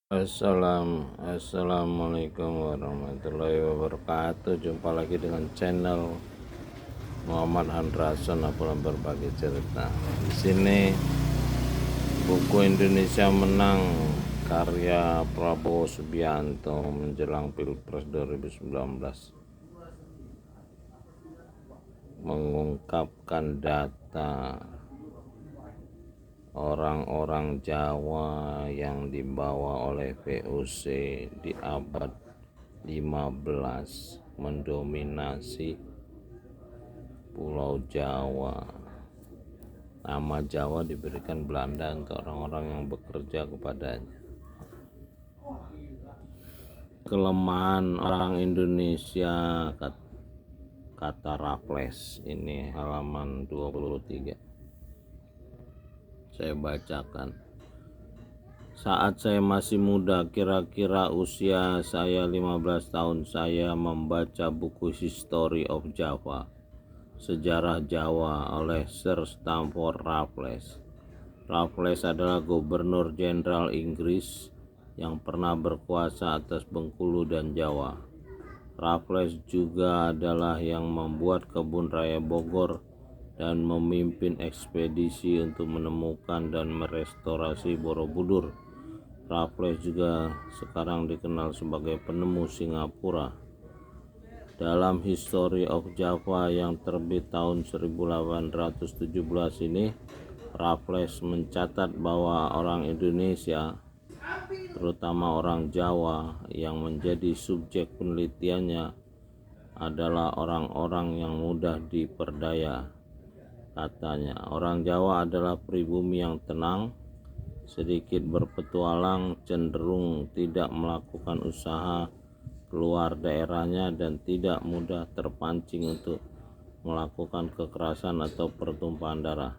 Assalamualaikum warahmatullahi wabarakatuh. Jumpa lagi dengan channel Muhammad Handrason dalam berbagi cerita. Di sini buku Indonesia Menang karya Prabowo Subianto menjelang Pilpres 2019 mengungkapkan data orang-orang Jawa yang dibawa oleh VOC di abad 15 mendominasi Pulau Jawa. Nama Jawa diberikan Belanda untuk orang-orang yang bekerja kepadanya. Kelemahan orang Indonesia, kata Raffles, ini halaman 23. Saya bacakan. Saat saya masih muda, kira-kira usia saya 15 tahun, saya membaca buku History of Java, Sejarah Jawa oleh Sir Stamford Raffles. Raffles adalah Gubernur Jenderal Inggris yang pernah berkuasa atas Bengkulu dan Jawa. Raffles juga adalah yang membuat Kebun Raya Bogor dan memimpin ekspedisi untuk menemukan dan merestorasi Borobudur. Raffles juga sekarang dikenal sebagai penemu Singapura. Dalam History of Java yang terbit tahun 1817 ini, Raffles mencatat bahwa orang Indonesia, terutama orang Jawa, yang menjadi subjek penelitiannya adalah orang-orang yang mudah diperdaya. Katanya, orang Jawa adalah pribumi yang tenang, sedikit berpetualang, cenderung tidak melakukan usaha keluar daerahnya, dan tidak mudah terpancing untuk melakukan kekerasan atau pertumpahan darah.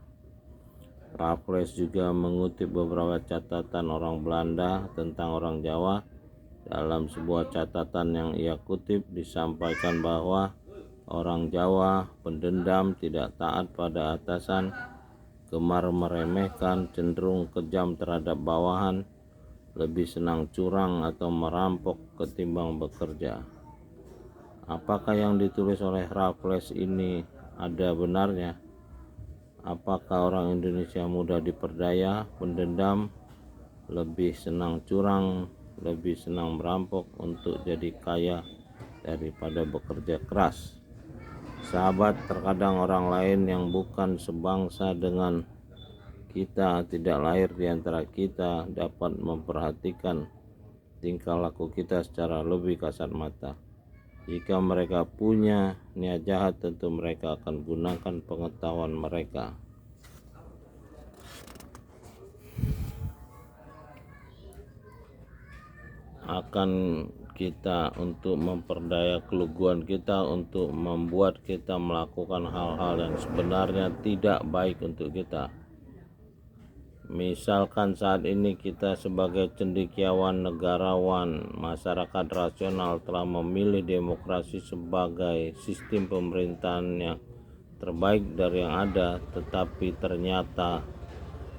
Raffles juga mengutip beberapa catatan orang Belanda tentang orang Jawa. Dalam sebuah catatan yang ia kutip disampaikan bahwa orang Jawa pendendam, tidak taat pada atasan, gemar meremehkan, cenderung kejam terhadap bawahan, lebih senang curang atau merampok ketimbang bekerja. Apakah yang ditulis oleh Raffles ini ada benarnya? Apakah orang Indonesia mudah diperdaya, pendendam, lebih senang curang, lebih senang merampok untuk jadi kaya daripada bekerja keras? Sahabat, terkadang orang lain yang bukan sebangsa dengan kita, tidak lahir di antara kita, dapat memperhatikan tingkah laku kita secara lebih kasat mata. Jika mereka punya niat jahat, tentu mereka akan gunakan pengetahuan mereka. Akan kita untuk memperdaya keluguan kita, untuk membuat kita melakukan hal-hal yang sebenarnya tidak baik untuk kita. Misalkan saat ini kita sebagai cendekiawan, negarawan, masyarakat rasional telah memilih demokrasi sebagai sistem pemerintahan yang terbaik dari yang ada, tetapi ternyata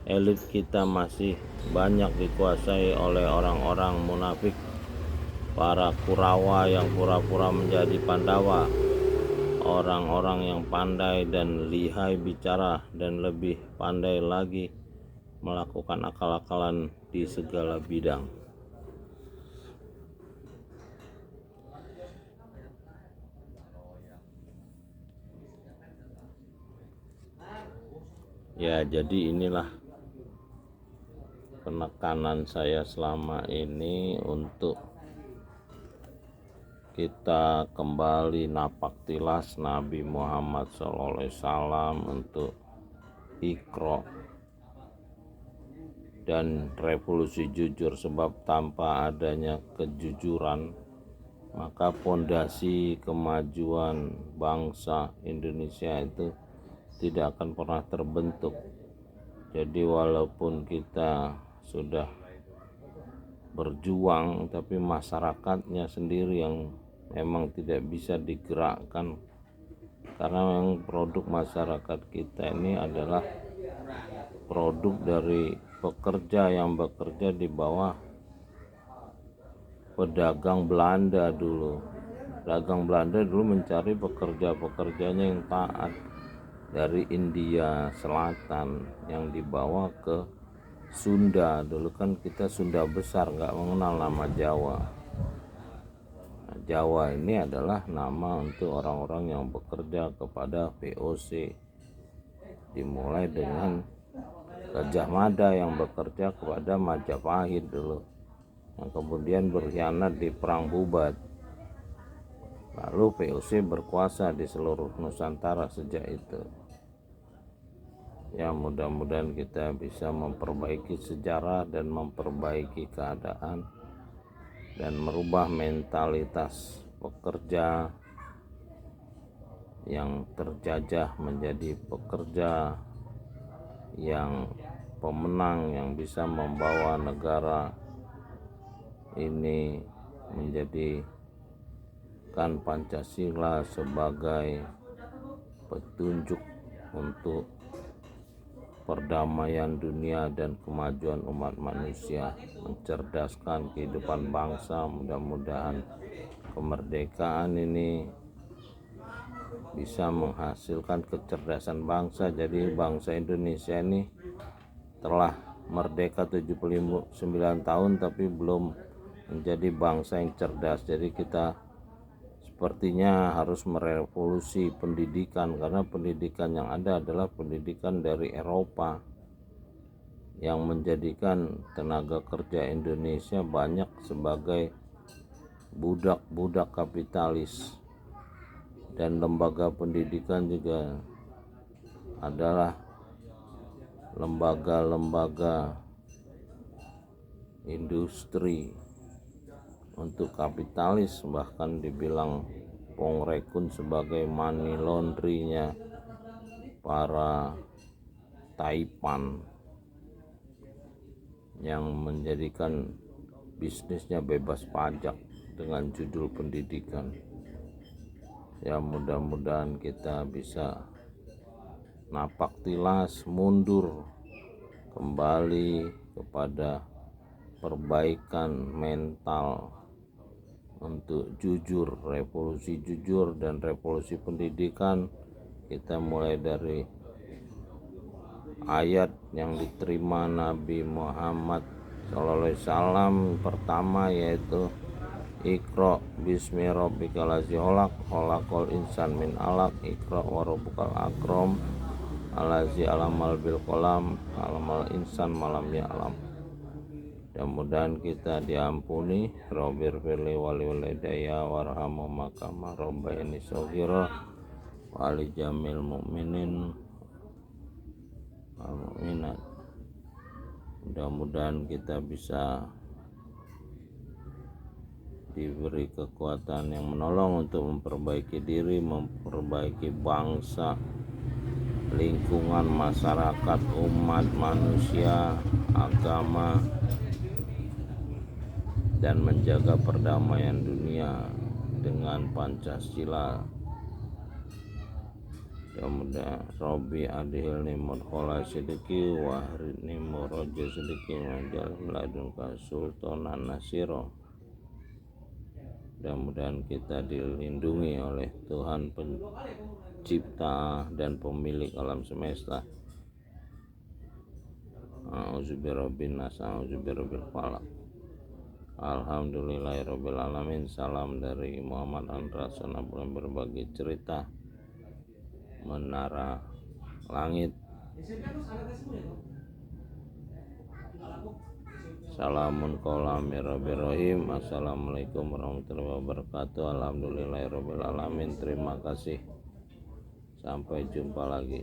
elit kita masih banyak dikuasai oleh orang-orang munafik, para Kurawa yang pura-pura menjadi Pandawa, orang-orang yang pandai dan lihai bicara dan lebih pandai lagi melakukan akal-akalan di segala bidang. Ya, jadi inilah penekanan saya selama ini untuk kita kembali napak tilas Nabi Muhammad SAW, untuk Iqra dan revolusi jujur. Sebab tanpa adanya kejujuran, maka fondasi kemajuan bangsa Indonesia itu tidak akan pernah terbentuk. Jadi walaupun kita sudah berjuang, tapi masyarakatnya sendiri yang memang tidak bisa digerakkan, karena memang produk masyarakat kita ini adalah produk dari pekerja yang bekerja di bawah pedagang Belanda dulu. Pedagang Belanda dulu mencari pekerja-pekerjanya yang taat dari India Selatan yang dibawa ke Sunda. Dulu kan kita Sunda besar, nggak mengenal nama Jawa. Nah, Jawa ini adalah nama untuk orang-orang yang bekerja kepada VOC, dimulai dengan Gajah Mada yang bekerja kepada Majapahit dulu, yang kemudian berkhianat di Perang Bubat. Lalu VOC berkuasa di seluruh Nusantara sejak itu. Ya, mudah-mudahan kita bisa memperbaiki sejarah dan memperbaiki keadaan dan merubah mentalitas pekerja yang terjajah menjadi pekerja yang pemenang, yang bisa membawa negara ini menjadikan Pancasila sebagai petunjuk untuk perdamaian dunia dan kemajuan umat manusia, mencerdaskan kehidupan bangsa. Mudah-mudahan kemerdekaan ini bisa menghasilkan kecerdasan bangsa. Jadi bangsa Indonesia ini telah merdeka 79 tahun tapi belum menjadi bangsa yang cerdas. Jadi kita sepertinya harus merevolusi pendidikan, karena pendidikan yang ada adalah pendidikan dari Eropa yang menjadikan tenaga kerja Indonesia banyak sebagai budak-budak kapitalis, dan lembaga pendidikan juga adalah lembaga-lembaga industri untuk kapitalis, bahkan dibilang Pongrekun sebagai money laundry-nya para Taipan yang menjadikan bisnisnya bebas pajak dengan judul pendidikan. Ya, mudah-mudahan kita bisa napak tilas mundur kembali kepada perbaikan mental untuk jujur, revolusi jujur dan revolusi pendidikan. Kita mulai dari ayat yang diterima Nabi Muhammad SAW pertama, yaitu Iqra bismi rabbikal ladzi khalaq, khalaqal insan min alaq, Iqra wa rabbukal akram, allazi alamal bil qalam, alamal insan malam ya'lam. Mudah-mudahan kita diampuni. Robbir firli wali walidayya warhamhuma kama rabbayani shaghira wali jamil mu'minin wal mu'minat. Mudah-mudahan kita bisa diberi kekuatan yang menolong untuk memperbaiki diri, memperbaiki bangsa, lingkungan, masyarakat, umat manusia, agama, dan menjaga perdamaian dunia dengan Pancasila. Mudah Robi adhilni mudkhala sidiki wa ahridni muraja sidiki wajal ladunka sultanan nasiro. Mudah-mudahan kita dilindungi oleh Tuhan pencipta dan pemilik alam semesta. A'udzubirabbin nas, a'udzubirabbil falaq. Alhamdulillahirabbil alamin. Salam dari Muhammad Andra Sonabula, berbagi cerita Menara Langit. Salamun qaulam mir rabbir rahim. Assalamualaikum warahmatullahi wabarakatuh. Alhamdulillahirabbil alamin. Terima kasih. Sampai jumpa lagi.